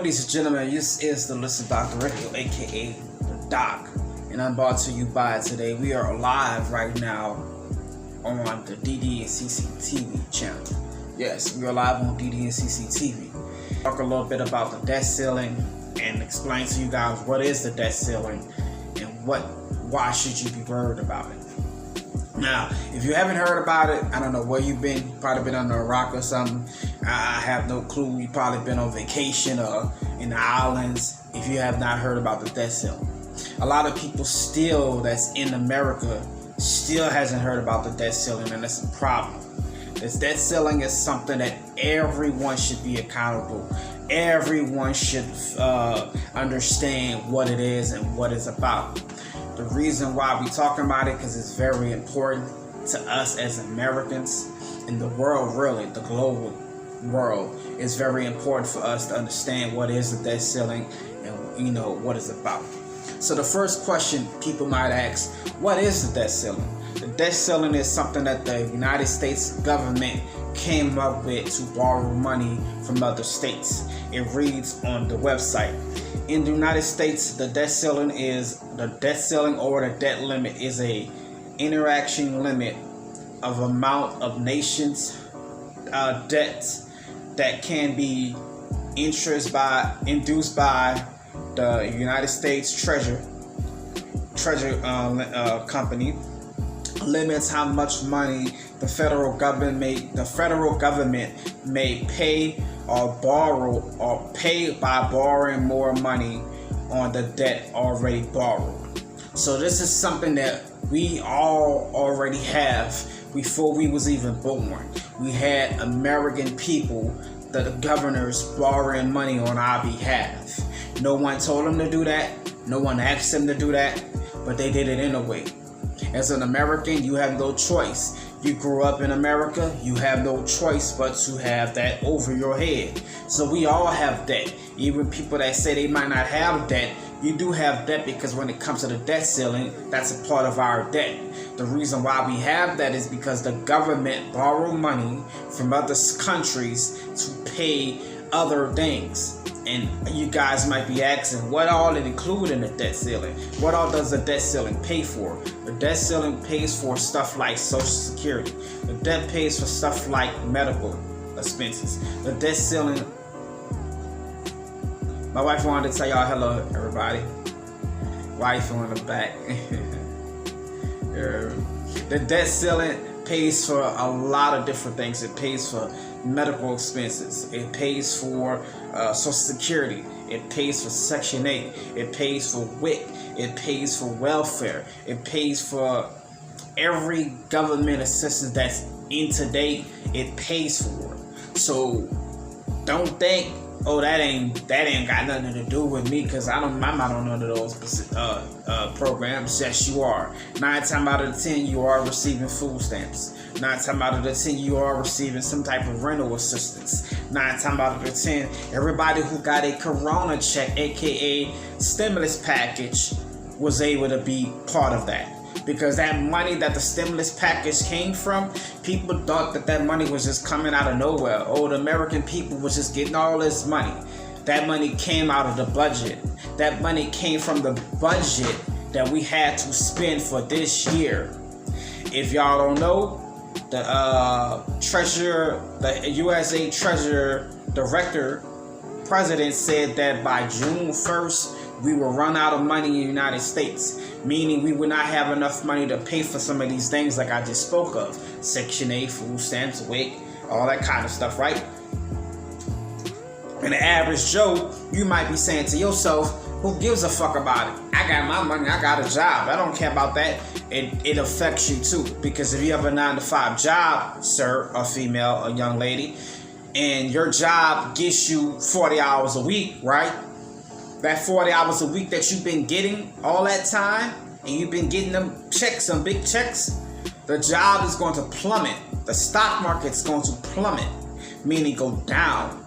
Ladies and gentlemen, this is the Listen Doctor Radio, aka the Doc, and I'm brought to you by today. We are live right now on the DeeDeeAndCece TV channel. Yes, we are live on DeeDeeAndCece TV. Talk a little bit about the debt ceiling and explain to you guys what is the debt ceiling and why should you be worried about it. Now, if you haven't heard about it, I don't know where you've been. You've probably been under a rock or something. I have no clue. You've probably been on vacation or in the islands if you have not heard about the debt ceiling. A lot of people still that's in America still hasn't heard about the debt ceiling, and that's a problem. This debt ceiling is something that everyone should be accountable. Everyone should understand what it is and what it's about. The reason why we're talking about it, because it's very important to us as Americans, in the world really, the global world. It's very important for us to understand what is the debt ceiling and what it's about. So the first question people might ask, what is the debt ceiling? The debt ceiling is something that the United States government came up with to borrow money from other states. It reads on the website. In the United States, the debt ceiling or the debt limit is a interaction limit of amount of nations' debts that can be induced by the United States Treasury company. Limits how much money the federal government may pay or borrow or pay by borrowing more money on the debt already borrowed. So this is something that we all already have before we was even born. We had American people, the governors, borrowing money on our behalf. No one told them to do that. No one asked them to do that, but they did it anyway. As an American, you have no choice. You grew up in America, you have no choice but to have that over your head. So we all have debt. Even people that say they might not have debt, you do have debt, because when it comes to the debt ceiling, that's a part of our debt. The reason why we have that is because the government borrow money from other countries to pay other things. And you guys might be asking, what all it include in the debt ceiling? What all does the debt ceiling pay for? The debt ceiling pays for stuff like Social Security. The debt pays for stuff like medical expenses. The debt ceiling... My wife wanted to tell y'all hello, everybody. Wife on the back. The debt ceiling pays for a lot of different things. It pays for medical expenses. It pays for Social Security. It pays for Section 8. It pays for WIC. It pays for welfare. It pays for every government assistance that's in today. It pays for it. So don't think, oh, that ain't got nothing to do with me, because I'm not on none of those programs. Yes, you are. 9 times out of 10, you are receiving food stamps. 9 times out of the 10, you are receiving some type of rental assistance. 9 times out of the 10, everybody who got a corona check, aka stimulus package, was able to be part of that. Because that money that the stimulus package came from, people thought that money was just coming out of nowhere. Oh, the American people was just getting all this money. That money came out of the budget. That money came from the budget that we had to spend for this year. If y'all don't know, the USA Treasurer Director President said that by June 1st, we will run out of money in the United States, meaning we will not have enough money to pay for some of these things like I just spoke of. Section 8, food stamps, WIC, all that kind of stuff, right? And the average Joe, you might be saying to yourself, who gives a fuck about it? I got my money, I got a job. I don't care about that. It affects you too, because if you have a 9-to-5 job, sir or female or young lady, and your job gets you 40 hours a week, right? That 40 hours a week that you've been getting all that time, and you've been getting them checks, some big checks, the job is going to plummet. The stock market's going to plummet, meaning go down.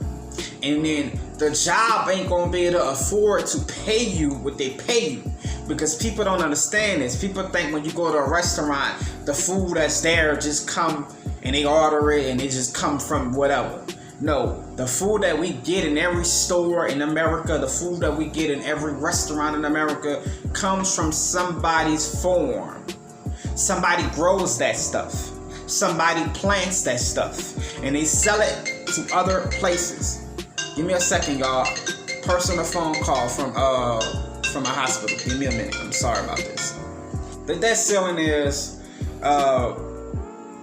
And then the job ain't going to be able to afford to pay you what they pay you. Because people don't understand this. People think when you go to a restaurant, the food that's there just come and they order it and it just come from whatever. No, the food that we get in every store in America, the food that we get in every restaurant in America comes from somebody's farm. Somebody grows that stuff. Somebody plants that stuff. And they sell it to other places. Give me a second, y'all. Personal phone call from a hospital. Give me a minute. I'm sorry about this. The debt ceiling is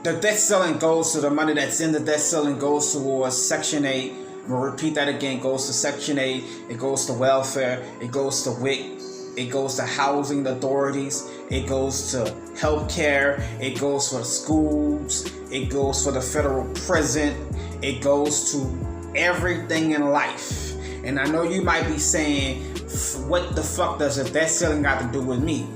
the debt ceiling goes to the money that's in the debt ceiling goes towards Section 8. I'm gonna repeat that again. It goes to Section 8. It goes to welfare. It goes to WIC. It goes to housing authorities. It goes to healthcare. It goes for the schools. It goes for the federal prison. It goes to everything in life. And I know you might be saying, what the fuck does a debt ceiling got to do with me?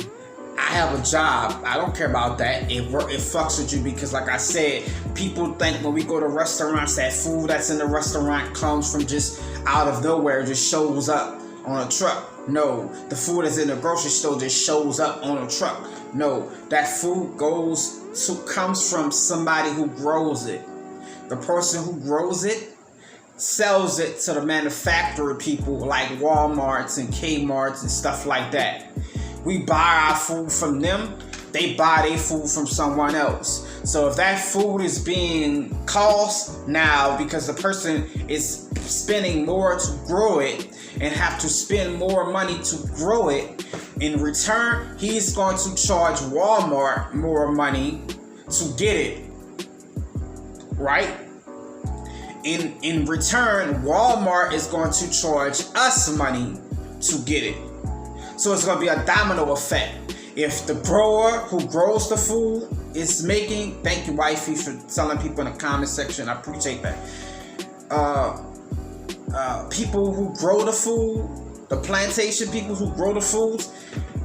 I have a job. I don't care about that. It fucks with you because, like I said, people think when we go to restaurants that food that's in the restaurant comes from just out of nowhere. It just shows up on a truck. No, the food that's in the grocery store just shows up on a truck. No, that food comes from somebody who grows it. The person who grows it sells it to the manufacturer people like Walmarts and Kmarts and stuff like that. We buy our food from them. They buy their food from someone else. So if that food is being cost now because the person is spending more to grow it and have to spend more money to grow it, in return, he's going to charge Walmart more money to get it. Right? In return, Walmart is going to charge us money to get it. So it's going to be a domino effect. If the grower who grows the food is making, thank you, wifey, for telling people in the comment section. I appreciate that. People who grow the food, the plantation people who grow the foods,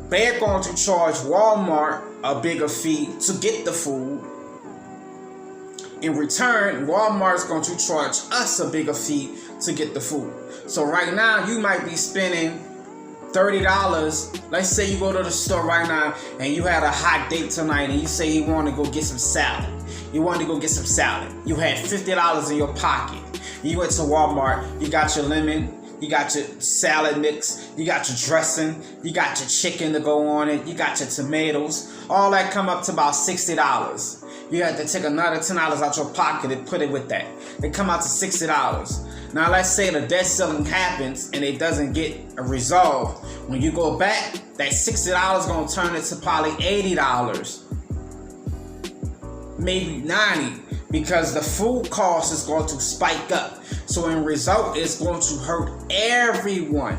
they're going to charge Walmart a bigger fee to get the food. In return, Walmart is going to charge us a bigger fee to get the food. So right now, you might be spending $30. Let's say you go to the store right now and you had a hot date tonight and you say you want to go get some salad. You wanted to go get some salad. You had $50 in your pocket. You went to Walmart. You got your lemon. You got your salad mix. You got your dressing. You got your chicken to go on it. You got your tomatoes. All that come up to about $60. You have to take another $10 out your pocket and put it with that. They come out to $60. Now let's say the debt ceiling happens and it doesn't get resolved. When you go back, that $60 gonna turn into probably $80, maybe $90, because the food cost is going to spike up. So in result, it's going to hurt everyone.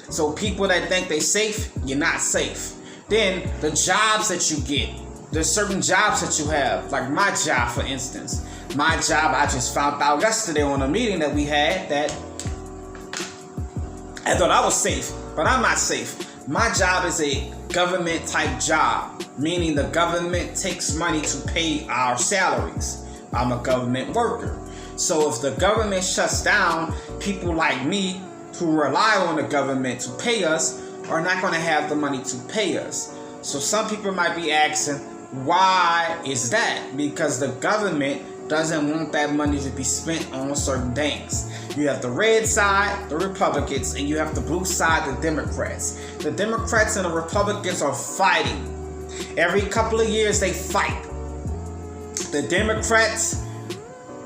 So people that think they're safe, you're not safe. Then the jobs that you get, there's certain jobs that you have, like my job, for instance. My job, I just found out yesterday on a meeting that we had that I thought I was safe, but I'm not safe. My job is a government type job, meaning the government takes money to pay our salaries. I'm a government worker. So if the government shuts down, people like me who rely on the government to pay us are not going to have the money to pay us. So some people might be asking, why is that? Because the government doesn't want that money to be spent on certain things. You have the red side, the Republicans, and you have the blue side, the Democrats. The Democrats and the Republicans are fighting. Every couple of years they fight. The Democrats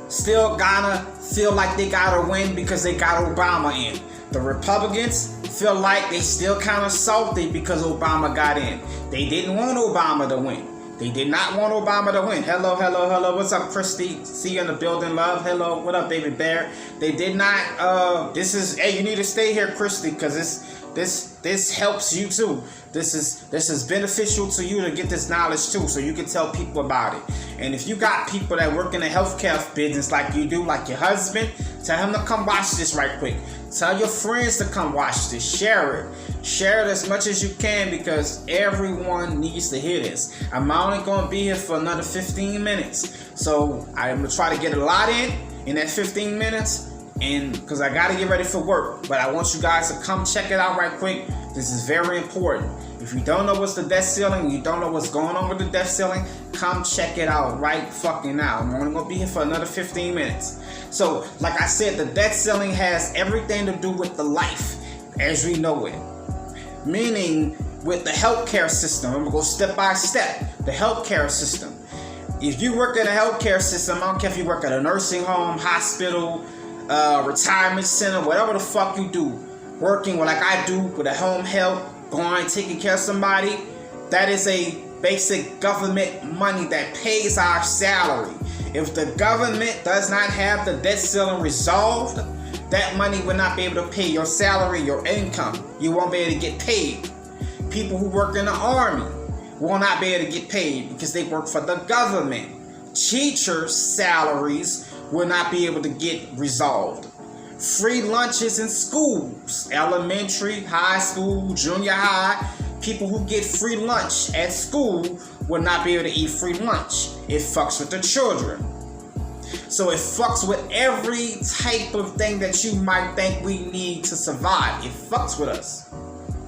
still gotta feel like they gotta win because they got Obama in. The Republicans feel like they still kind of salty because Obama got in. They didn't want Obama to win. They did not want Obama to win. Hello, hello, hello. What's up, Christy? See you in the building, love. Hello. What up, David Bear? They did not. Hey, you need to stay here, Christy, because this helps you too. This is beneficial to you to get this knowledge too, so you can tell people about it. And if you got people that work in the healthcare business like you do, like your husband, tell him to come watch this right quick. Tell your friends to come watch this. Share it. Share it as much as you can because everyone needs to hear this. I'm only going to be here for another 15 minutes. So I'm going to try to get a lot in that 15 minutes, and because I got to get ready for work. But I want you guys to come check it out right quick. This is very important. If you don't know what's the debt ceiling, you don't know what's going on with the debt ceiling, come check it out right fucking now. I'm only gonna be here for another 15 minutes. So, like I said, the debt ceiling has everything to do with the life as we know it. Meaning, with the healthcare system, I'm gonna go step by step. The healthcare system. If you work in a healthcare system, I don't care if you work at a nursing home, hospital, retirement center, whatever the fuck you do, working like I do with a home health, going taking care of somebody, that is a basic government money that pays our salary. If the government does not have the debt ceiling resolved, that money will not be able to pay your salary, your income. You won't be able to get paid. People who work in the army will not be able to get paid because they work for the government. Teachers' salaries will not be able to get resolved. Free lunches in schools, elementary, high school, junior high, people who get free lunch at school will not be able to eat free lunch. It fucks with the children. So it fucks with every type of thing that you might think we need to survive. It fucks with us.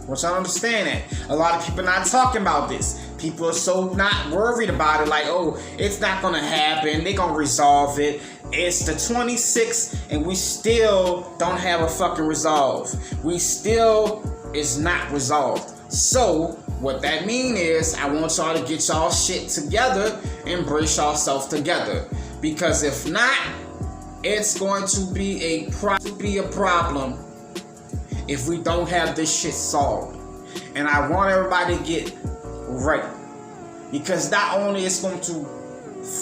Which I understand that. A lot of people are not talking about this. People are so not worried about it. Like, oh, it's not going to happen. They're going to resolve it. It's the 26th and we still don't have a fucking resolve. We still is not resolved. So, what that mean is, I want y'all to get y'all shit together and brace yourself together. Because if not, it's going to be a problem if we don't have this shit solved. And I want everybody to get ready. Because not only it's going to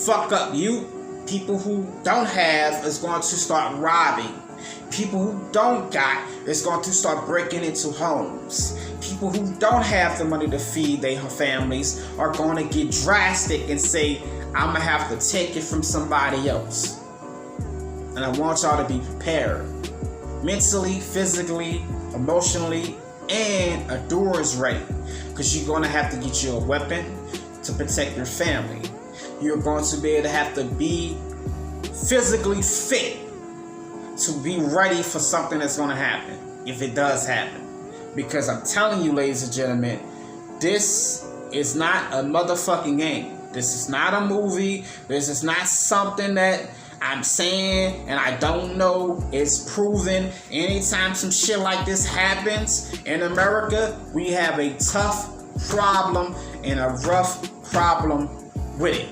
fuck up you, people who don't have is going to start robbing. People who don't got is going to start breaking into homes. People who don't have the money to feed their families are going to get drastic and say, I'm going to have to take it from somebody else. And I want y'all to be prepared. Mentally, physically, emotionally, and a door is ready. Because you're going to have to get you a weapon to protect your family. You're going to be able to have to be physically fit to be ready for something that's going to happen. If it does happen. Because I'm telling you, ladies and gentlemen, this is not a motherfucking game. This is not a movie. This is not something that I'm saying and I don't know. It's proven. Anytime some shit like this happens in America, we have a tough problem and a rough problem with it.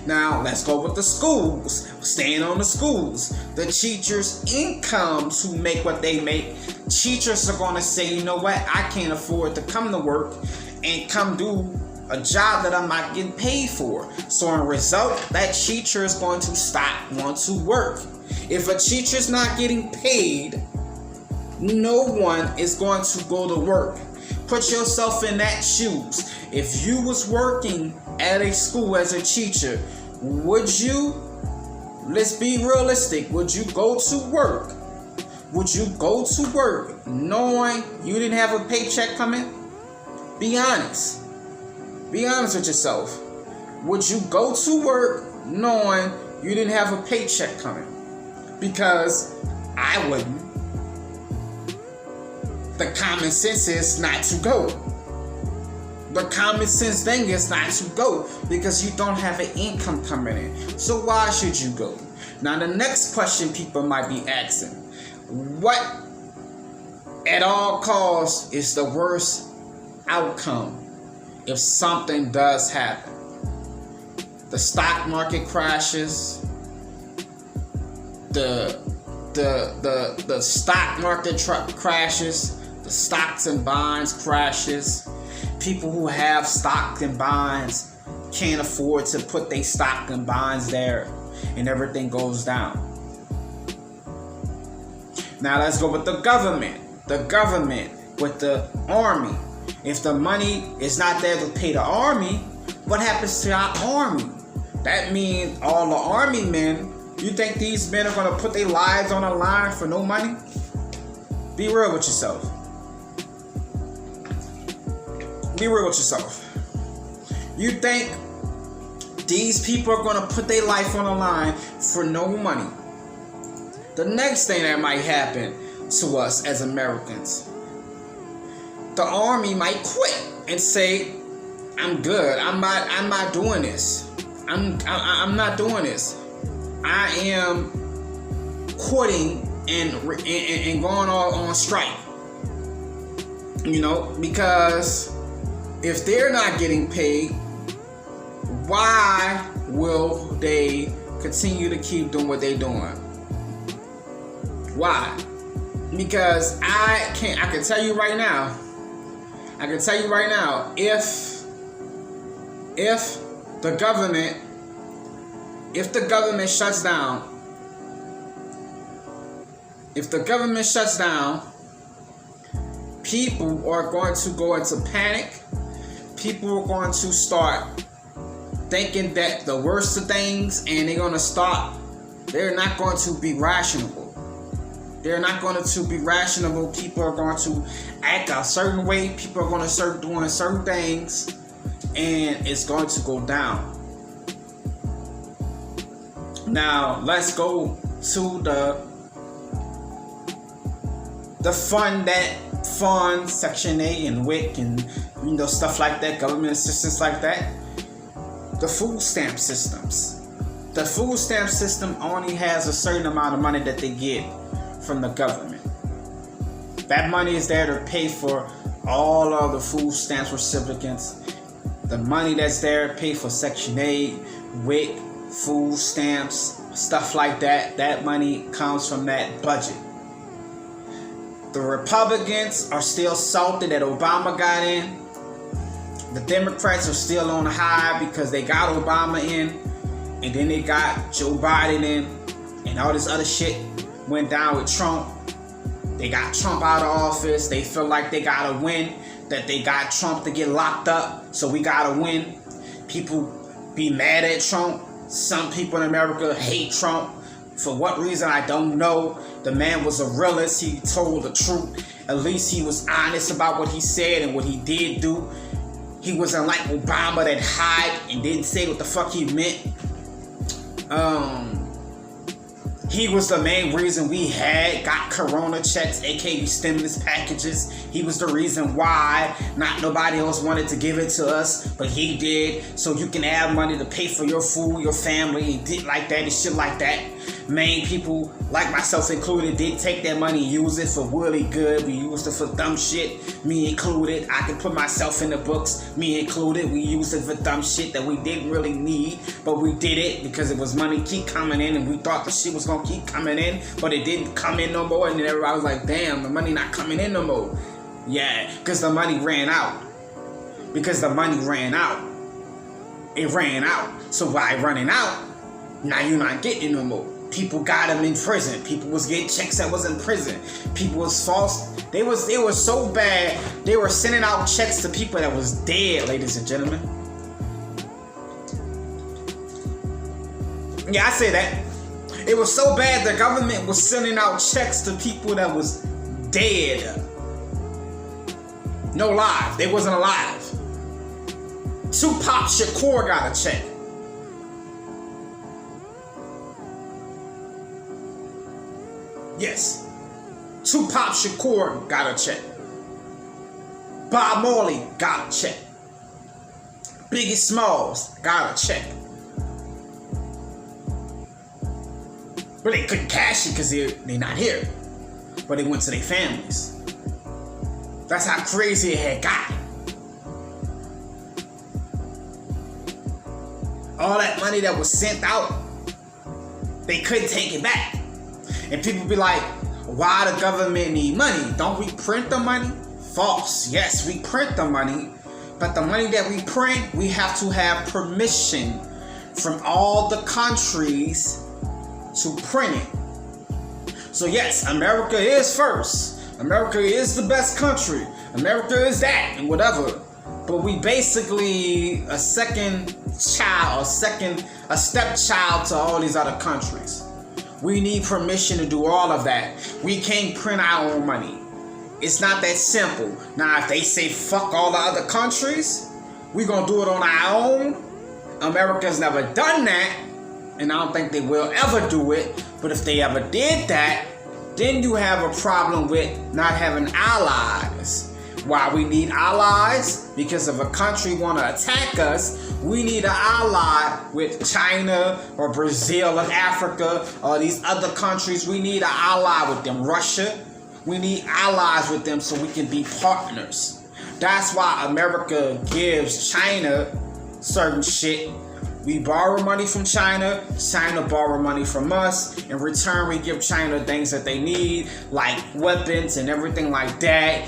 Now, let's go with the schools. Staying on the schools. The teachers' income to make what they make. Teachers are going to say, you know what? I can't afford to come to work and come do a job that I'm not getting paid for. So, in result, that teacher is going to stop want to work. If a teacher's not getting paid, no one is going to go to work. Put yourself in that shoes. If you was working at a school as a teacher, would you, let's be realistic, would you go to work? Would you go to work knowing you didn't have a paycheck coming? Be honest. Be honest with yourself. Would you go to work knowing you didn't have a paycheck coming? Because I wouldn't. The common sense is not to go. The common sense thing is not to go because you don't have an income coming in. So why should you go? Now the next question people might be asking, what at all costs is the worst outcome if something does happen? The stock market crashes, the stock market crashes, the stocks and bonds crashes. People who have stock and bonds can't afford to put their stock and bonds there, and everything goes down. Now let's go with the government. The government with the army. If the money is not there to pay the army, what happens to our army? That means all the army men, you think these men are going to put their lives on the line for no money? Be real with yourself. Be real with yourself. You think these people are going to put their life on the line for no money? The next thing that might happen to us as Americans, the army might quit and say, I'm good. I'm not doing this. I'm not doing this. I am quitting and going on strike. You know, because if they're not getting paid, why will they continue to keep doing what they're doing? Why? Because I can tell you right now, if the government shuts down, people are going to go into panic. People are going to start thinking that the worst of things, and they're going to stop. They're not going to be rational. They're not going to be rational. People are going to act a certain way. People are going to start doing certain things, and it's going to go down. Now, let's go to the fund that funds Section 8 and WIC and stuff like that, government assistance like that. The food stamp systems. The food stamp system only has a certain amount of money that they get from the government. That money is there to pay for all of the food stamps recipients. The money that's there to pay for Section 8, WIC, food stamps, stuff like that. That money comes from that budget. The Republicans are still salty that Obama got in. The Democrats are still on high because they got Obama in, and then they got Joe Biden in, and all this other shit went down with Trump. They got Trump out of office. They feel like they gotta win, that they got Trump to get locked up, so we gotta win. People be mad at Trump. Some people in America hate Trump. For what reason, I don't know. The man was a realist. He told the truth. At least he was honest about what he said and what he did do. He wasn't like Obama that hid and didn't say what the fuck he meant. He was the main reason we got corona checks, aka stimulus packages. He was the reason why not nobody else wanted to give it to us, but he did. So you can have money to pay for your food, your family, he did like that and shit like that. Main people, like myself included, did take that money and use it for really good. We used it for dumb shit, me included. I can put myself in the books, me included. We used it for dumb shit that we didn't really need, but we did it because it was money keep coming in, and we thought the shit was gonna keep coming in, but it didn't come in no more. And then everybody was like, damn, the money not coming in no more. Yeah, because the money ran out. It ran out. So by running out, now you're not getting no more. People got them in prison. People was getting checks that was in prison. People was false. They were so bad, they were sending out checks to people that was dead, ladies and gentlemen. Yeah, I say that. It was so bad the government was sending out checks to people that was dead. No live. They wasn't alive. Tupac Shakur got a check. Yes. Tupac Shakur got a check. Bob Marley got a check. Biggie Smalls got a check. But they couldn't cash it because they're not here. But they went to their families. That's how crazy it had gotten. All that money that was sent out, they couldn't take it back. And people be like, why the government need money? Don't we print the money? False. Yes, we print the money. But the money that we print, we have to have permission from all the countries to print it. So yes, America is first. America is the best country. America is that and whatever. But we basically a second child, a stepchild to all these other countries. We need permission to do all of that. We can't print our own money. It's not that simple. Now, if they say fuck all the other countries, we're gonna do it on our own. America's never done that, and I don't think they will ever do it. But if they ever did that, then you have a problem with not having allies. Why we need allies? Because if a country want to attack us, we need an ally with China or Brazil or Africa or these other countries. We need an ally with them. Russia. We need allies with them so we can be partners. That's why America gives China certain shit. We borrow money from China. China borrow money from us. In return, we give China things that they need, like weapons and everything like that.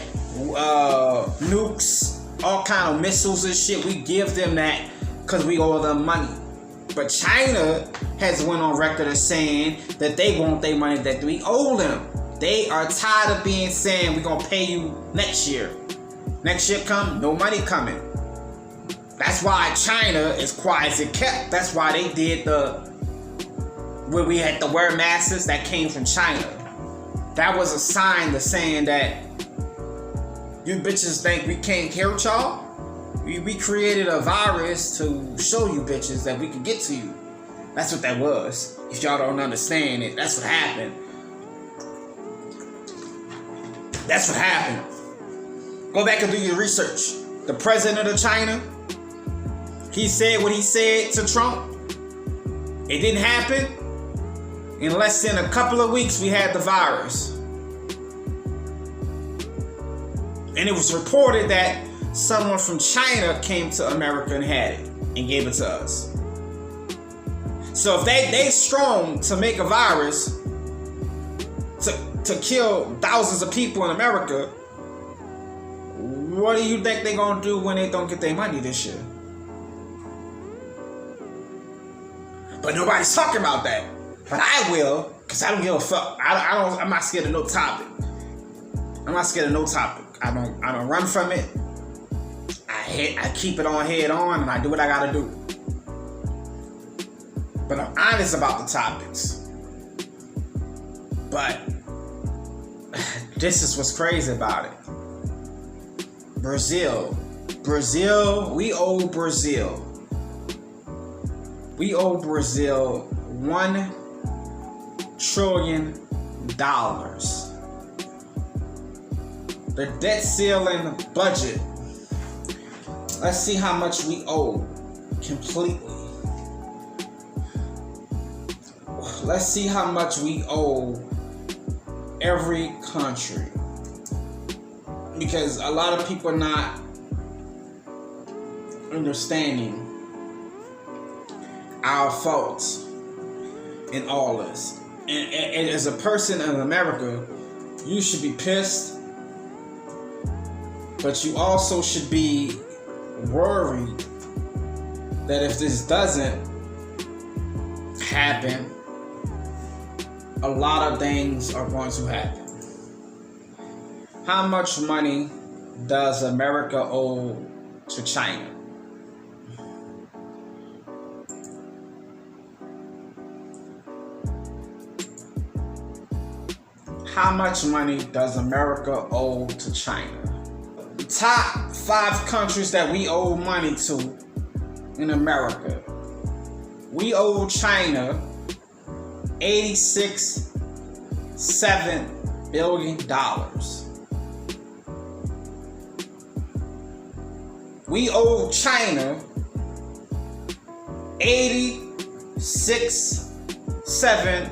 Nukes, all kind of missiles and shit. We give them that because we owe them money. But China has went on record as saying that they want their money that we owe them. They are tired of being saying we're gonna pay you next year. Next year come, no money coming. That's why China is quiet as it kept. That's why they did where we had to wear masks. That came from China. That was a sign to saying that you bitches think we can't hear y'all. We created a virus to show you bitches that we can get to you. That's what that was. If y'all don't understand it, that's what happened. That's what happened. Go back and do your research. The president of China, he said what he said to Trump. It didn't happen. In less than a couple of weeks, we had the virus. And it was reported that someone from China came to America and had it and gave it to us. So if they strong to make a virus to kill thousands of people in America, what do you think they're gonna do when they don't get their money this year? But nobody's talking about that. But I will, because I don't give a fuck. I'm not scared of no topic. I'm not scared of no topic. I don't run from it. I keep it on head on, and I do what I gotta do. But I'm honest about the topics. But this is what's crazy about it. Brazil, we owe Brazil. We owe Brazil $1 trillion. The debt ceiling budget. Let's see how much we owe completely. Let's see how much we owe every country. Because a lot of people are not understanding our faults in all this. And as a person in America, you should be pissed, but you also should be worried that if this doesn't happen, a lot of things are going to happen. How much money does America owe to China? How much money does America owe to China? Top 5 countries that we owe money to in America. We owe China $86.7 billion. We owe China $86.7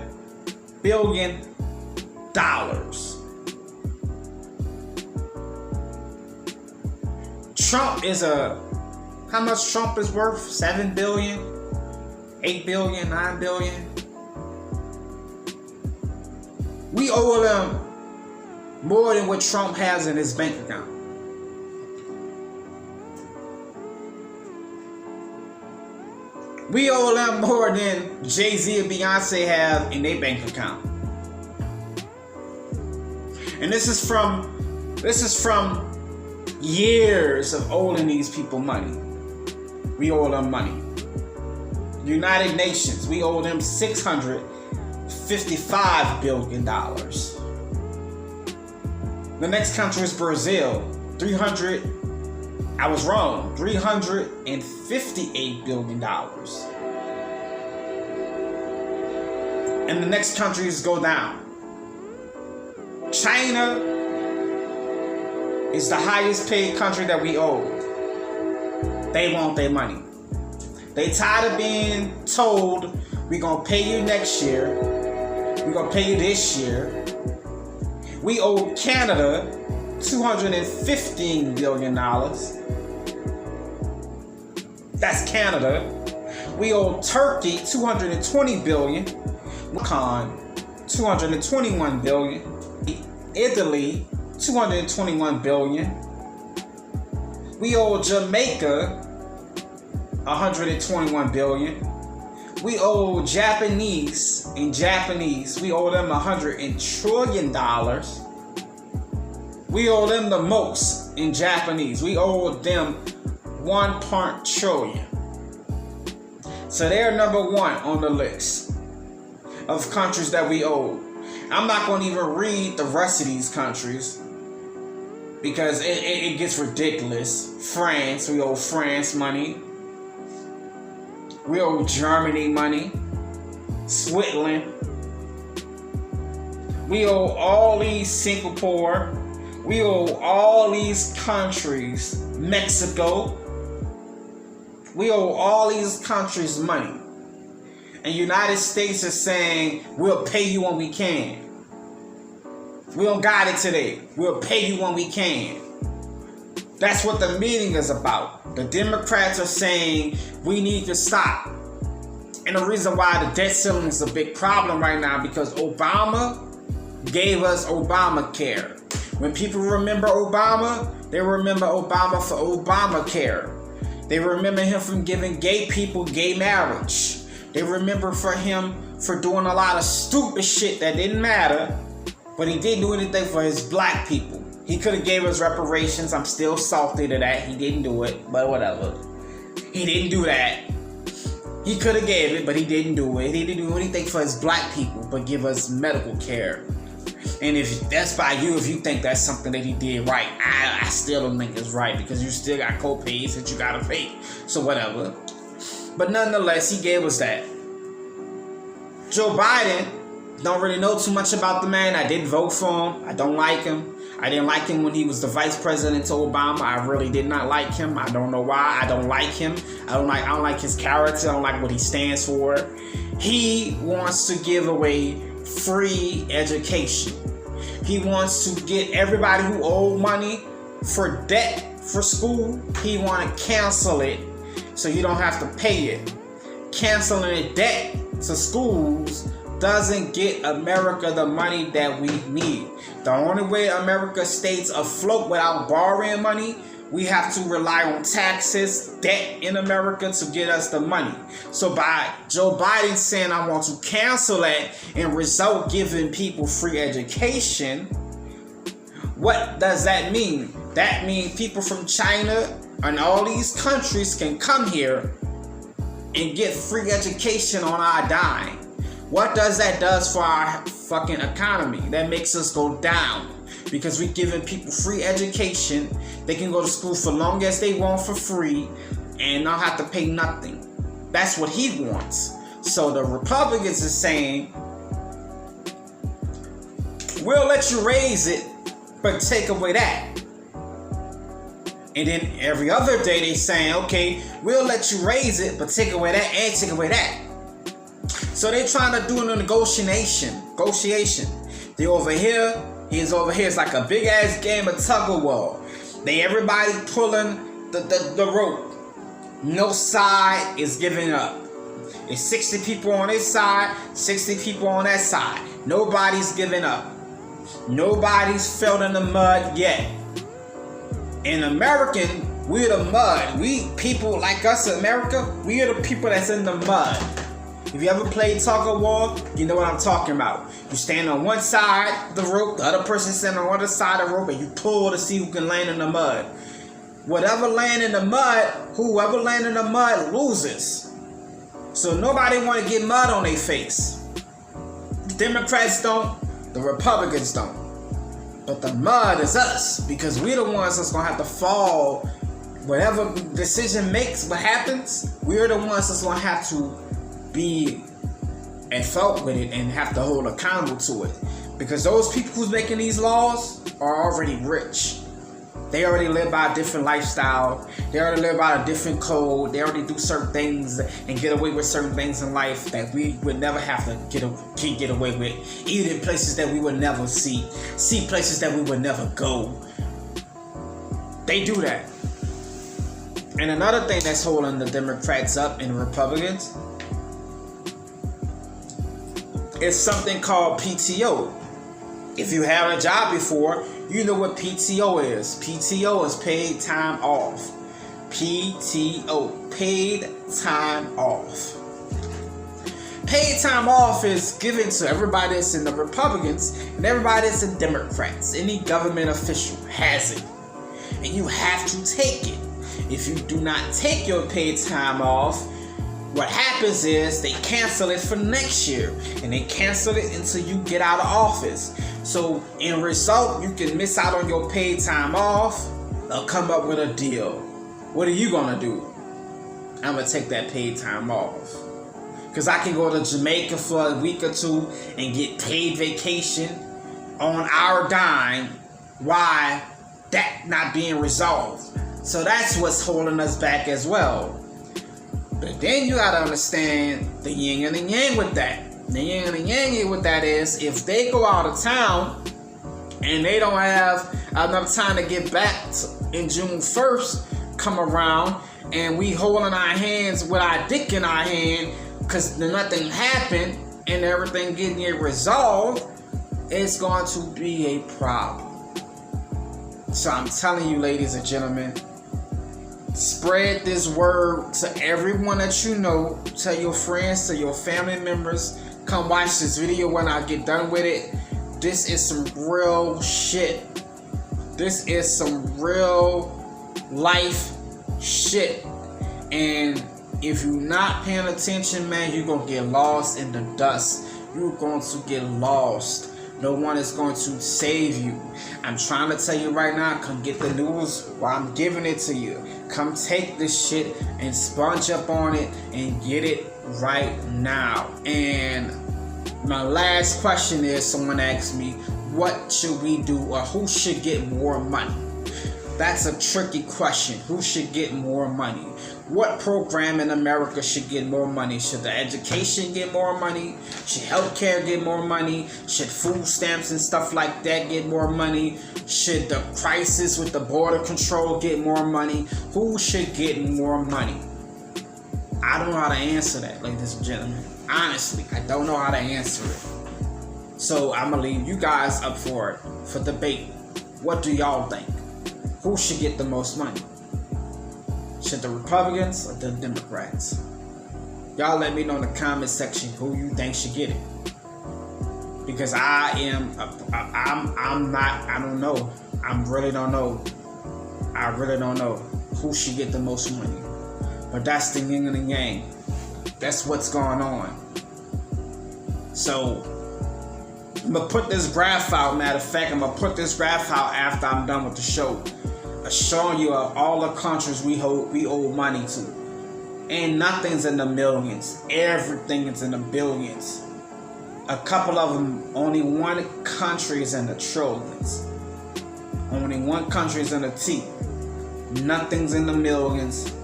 billion. Trump is how much Trump is worth? 7 billion, 8 billion, 9 billion. We owe them more than what Trump has in his bank account. We owe them more than Jay-Z and Beyonce have in their bank account. And this is from years of owing these people money. We owe them money. United Nations, we owe them $655 billion. The next country is Brazil, $358 billion. And the next countries go down. China, It's the highest paid country that we owe. They want their money. They tired of being told, we're going to pay you next year. We're going to pay you this year. We owe Canada $215 billion. That's Canada. We owe Turkey $220 billion. $221 billion. Italy $221 billion. We owe Jamaica $121 billion. We owe Japanese, we owe them $100 trillion. We owe them the most in Japanese. We owe them $1 trillion. So they're number one on the list of countries that we owe. I'm not going to even read the rest of these countries because it gets ridiculous. France, we owe France money. We owe Germany money. Switzerland. We owe all these Singapore. We owe all these countries. Mexico. We owe all these countries money. And United States is saying, we'll pay you when we can. We don't got it today. We'll pay you when we can. That's what the meeting is about. The Democrats are saying we need to stop. And the reason why the debt ceiling is a big problem right now because Obama gave us Obamacare. When people remember Obama, they remember Obama for Obamacare. They remember him from giving gay people gay marriage. They remember for him for doing a lot of stupid shit that didn't matter, but he didn't do anything for his black people. He could have gave us reparations. I'm still salty to that. He didn't do it, but whatever. He didn't do that. He could have gave it, but he didn't do it. He didn't do anything for his black people, but give us medical care. And if that's by you, if you think that's something that he did right, I still don't think it's right because you still got co-pays that you gotta pay. So whatever. But nonetheless, he gave us that. Joe Biden, don't really know too much about the man. I didn't vote for him. I don't like him. I didn't like him when he was the vice president to Obama. I really did not like him. I don't know why. I don't like him. I don't like his character. I don't like what he stands for. He wants to give away free education. He wants to get everybody who owed money for debt for school. He want to cancel it so you don't have to pay it. Canceling the debt to schools doesn't get America the money that we need. The only way America stays afloat without borrowing money, we have to rely on taxes, debt in America to get us the money. So by Joe Biden saying I want to cancel that and result giving people free education, what does that mean? That means people from China and all these countries can come here and get free education on our dime. What does that do for our fucking economy? That makes us go down because we're giving people free education. They can go to school for long as they want for free and not have to pay nothing. That's what he wants. So the Republicans are saying, we'll let you raise it, but take away that. And then every other day they saying, okay, we'll let you raise it, but take away that and take away that. So they're trying to do a negotiation. They over here, he's over here. It's like a big ass game of tug of war. Everybody pulling the rope. No side is giving up. It's 60 people on this side, 60 people on that side. Nobody's giving up. Nobody's fell in the mud yet. In American, we're the mud. We people like us in America, we are the people that's in the mud. If you ever played tug of war, you know what I'm talking about. You stand on one side of the rope, the other person stand on the other side of the rope, and you pull to see who can land in the mud. Whoever land in the mud loses. So nobody want to get mud on their face. The Democrats don't, the Republicans don't. But the mud is us, because we're the ones that's going to have to fall. Whatever decision makes, what happens, we're the ones that's going to have to be at fault with it and have to hold accountable to it. Because those people who's making these laws are already rich. They already live by a different lifestyle. They already live by a different code. They already do certain things and get away with certain things in life that we would never have to get away with. Eat in places that we would never see places that we would never go. They do that. And another thing that's holding the Democrats up and the Republicans is something called PTO. If you had a job before, you know what PTO is. PTO is paid time off. PTO, paid time off. Paid time off is given to everybody that's in the Republicans and everybody that's in Democrats. Any government official has it. And you have to take it. If you do not take your paid time off, what happens is they cancel it for next year, and they cancel it until you get out of office. So in result, you can miss out on your paid time off or come up with a deal. What are you gonna do? I'm gonna take that paid time off, because I can go to Jamaica for a week or two and get paid vacation on our dime. Why that not being resolved? So that's what's holding us back as well. But then you gotta understand the yin and the yang with that. The yin and the yang with that is, if they go out of town and they don't have enough time to get back in June 1st, come around, and we holding our hands with our dick in our hand because nothing happened and everything getting it resolved, it's going to be a problem. So I'm telling you, ladies and gentlemen, spread this word to everyone that you know. Tell your friends, to your family members. Come watch this video when I get done with it. This is some real shit. This is some real life shit. And if you're not paying attention, man, you're going to get lost in the dust. You're going to get lost. No one is going to save you. I'm trying to tell you right now, come get the news while I'm giving it to you. Come take this shit and sponge up on it and get it right now. And my last question is, someone asked me, what should we do, or who should get more money? That's a tricky question. Who should get more money? What program in America should get more money? Should the education get more money? Should healthcare get more money? Should food stamps and stuff like that get more money? Should the crisis with the border control get more money? Who should get more money? I don't know how to answer that, ladies and gentlemen. Honestly, I don't know how to answer it. So I'm going to leave you guys up for it, for debate. What do y'all think? Who should get the most money? Should the Republicans or the Democrats? Y'all let me know in the comment section who you think should get it. Because I don't know. I really don't know. I really don't know who should get the most money. But that's the yin and the yang. That's what's going on. So I'm going to put this graph out. Matter of fact, I'm going to put this graph out after I'm done with the show. Showing you all the countries we owe money to. And nothing's in the millions. Everything is in the billions. A couple of them, only one country is in the trillions. Only one country is in the T. Nothing's in the millions.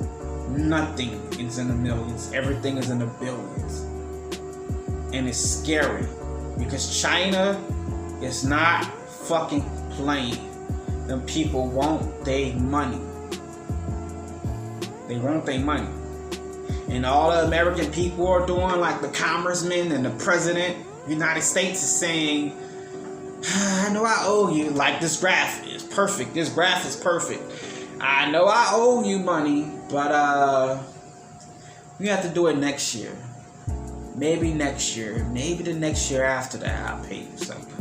Nothing is in the millions. Everything is in the billions. And it's scary, because China is not fucking playing. Them people want their money. They want their money. And all the American people are doing, like the congressman and the president of the United States, is saying, I know I owe you. Like, this graph is perfect. This graph is perfect. I know I owe you money, but we have to do it next year. Maybe next year. Maybe the next year after that, I'll pay you something.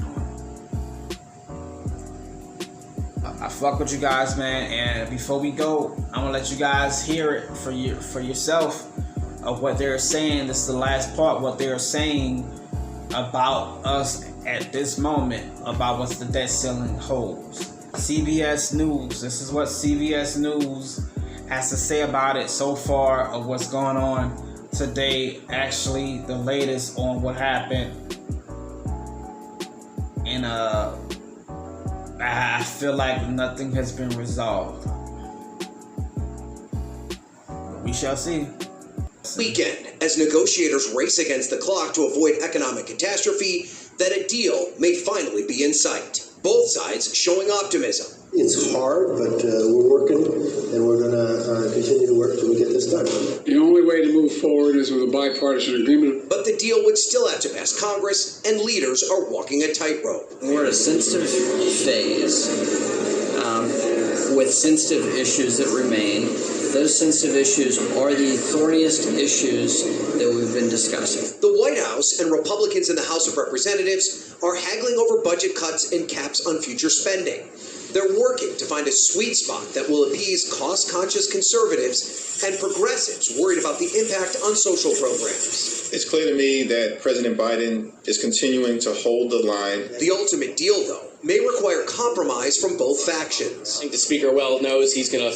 I fuck with you guys, man, and before we go, I'm gonna let you guys hear it for yourself of what they're saying. This is the last part, what they're saying about us at this moment, about what the debt ceiling holds. CBS News, this is what CBS News has to say about it so far, of what's going on today. Actually, the latest on what happened in I feel like nothing has been resolved. But we shall see. Weekend, as negotiators race against the clock to avoid economic catastrophe, that a deal may finally be in sight. Both sides showing optimism. It's hard, but we're working, and we're going to continue to work till we get this done. The only way to move forward is with a bipartisan agreement. But the deal would still have to pass Congress, and leaders are walking a tightrope. We're at a sensitive phase with sensitive issues that remain. Those sensitive issues are the thorniest issues that we've been discussing. The White House and Republicans in the House of Representatives are haggling over budget cuts and caps on future spending. They're working to find a sweet spot that will appease cost-conscious conservatives and progressives worried about the impact on social programs. It's clear to me that President Biden is continuing to hold the line. The ultimate deal, though, may require compromise from both factions. I think the Speaker well knows he's gonna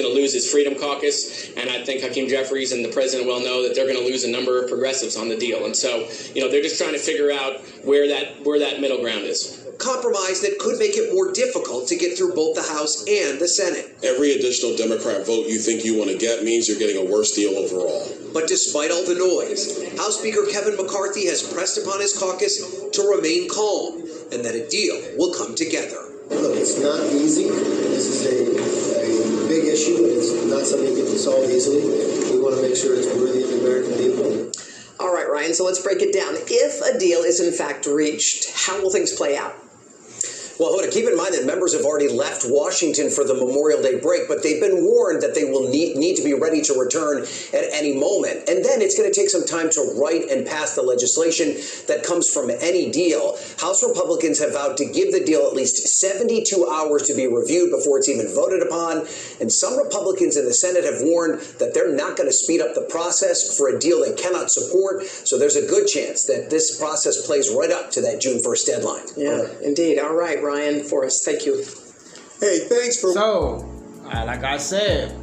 lose his Freedom Caucus, and I think Hakeem Jeffries and the President well know that they're gonna lose a number of progressives on the deal. And so, they're just trying to figure out where that middle ground is. Compromise that could make it more difficult to get through both the House and the Senate. Every additional Democrat vote you think you want to get means you're getting a worse deal overall. But despite all the noise, House Speaker Kevin McCarthy has pressed upon his caucus to remain calm and that a deal will come together. Look, it's not easy. This is a big issue, and it's not something you can solve easily. We want to make sure it's worthy of the American people. All right, Ryan, so let's break it down. If a deal is in fact reached, how will things play out? Well, Hoda, keep in mind that members have already left Washington for the Memorial Day break, but they've been warned that they will need to be ready to return at any moment. And then it's going to take some time to write and pass the legislation that comes from any deal. House Republicans have vowed to give the deal at least 72 hours to be reviewed before it's even voted upon. And some Republicans in the Senate have warned that they're not going to speed up the process for a deal they cannot support. So there's a good chance that this process plays right up to that June 1st deadline. Yeah, indeed. All right, Ryan Forrest, thank you. Hey, thanks for... So, like I said,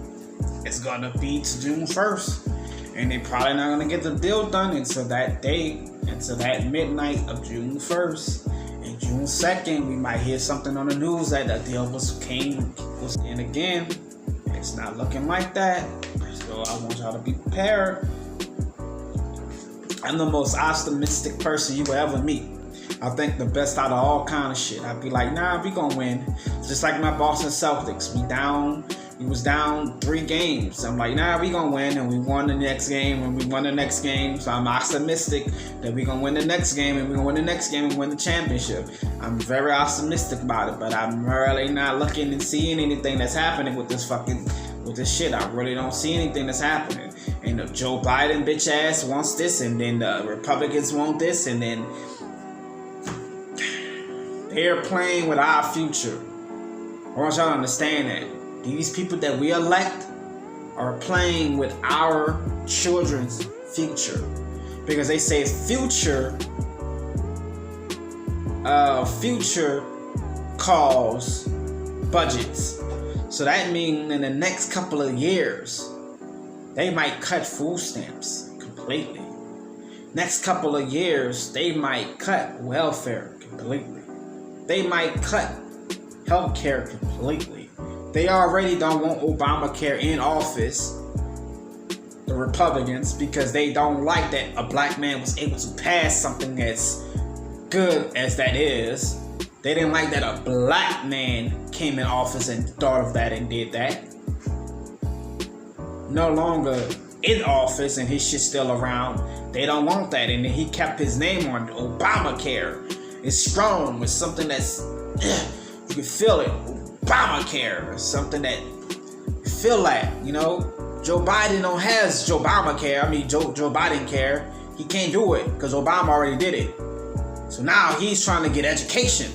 it's gonna be to June 1st, and they're probably not gonna get the deal done until that date, until that midnight of June 1st. And June 2nd, we might hear something on the news that the deal was in again. It's not looking like that, so I want y'all to be prepared. I'm the most optimistic person you will ever meet. I think the best out of all kind of shit. I'd be like, nah, we gonna win. Just like my Boston Celtics. We was down 3 games. I'm like, nah, we gonna win. And we won the next game, and we won the next game. So I'm optimistic that we gonna win the next game, and we gonna win the next game and win the championship. I'm very optimistic about it, but I'm really not looking and seeing anything that's happening with this shit. I really don't see anything that's happening. And Joe Biden bitch ass wants this, and then the Republicans want this, and then they're playing with our future. I want y'all to understand that. These people that we elect are playing with our children's future. Because they say future calls budgets. So that means in the next couple of years, they might cut food stamps completely. Next couple of years, they might cut welfare completely. They might cut healthcare completely. They already don't want Obamacare in office, the Republicans, because they don't like that a black man was able to pass something as good as that is. They didn't like that a black man came in office and thought of that and did that. No longer in office and his shit still around. They don't want that, and then he kept his name on Obamacare. It's strong. It's something that's you can feel it. Obamacare is something that you feel like, Joe Biden don't has Joe Obamacare. I mean Joe Biden care. He can't do it because Obama already did it. So now he's trying to get education,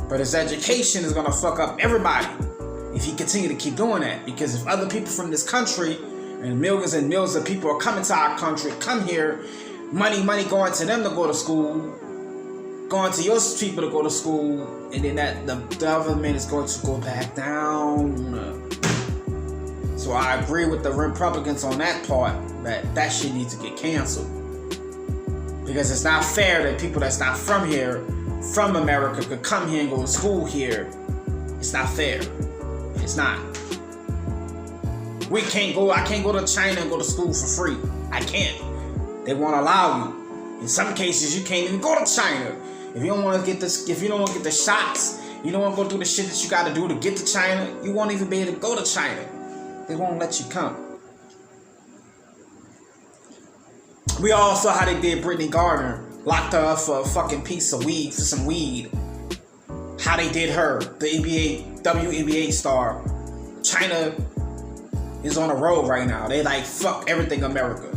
but his education is gonna fuck up everybody if he continue to keep doing that. Because if other people from this country and millions of people are coming to our country, come here, money going to them to go to school, going to your people to go to school, and then the government is going to go back down. So I agree with the Republicans on that part, that shit needs to get canceled. Because it's not fair that people that's not from here from America could come here and go to school here. It's not fair. It's not. I can't go to China and go to school for free. I can't. They won't allow you. In some cases, you can't even go to China. If you don't want to get this, if you don't want to get the shots, you don't want to go through the shit that you got to do to get to China, you won't even be able to go to China. They won't let you come. We all saw how they did Brittany Garner. Locked her up for a fucking piece of weed, for some weed. How they did her, the WNBA star. China is on a roll right now. They like, fuck everything America.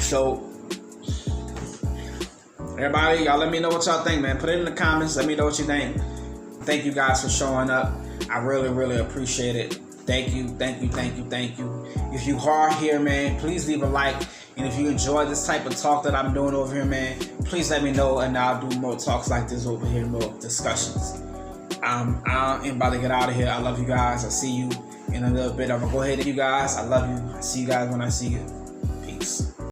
So, everybody, y'all let me know what y'all think, man. Put it in the comments. Let me know what you think. Thank you guys for showing up. I really, really appreciate it. Thank you, thank you, thank you, thank you. If you are here, man, please leave a like. And if you enjoy this type of talk that I'm doing over here, man, please let me know, and I'll do more talks like this over here, more discussions. I'm about to get out of here. I love you guys. I'll see you in a little bit. I'm going to go ahead and you guys. I love you. I see you guys when I see you.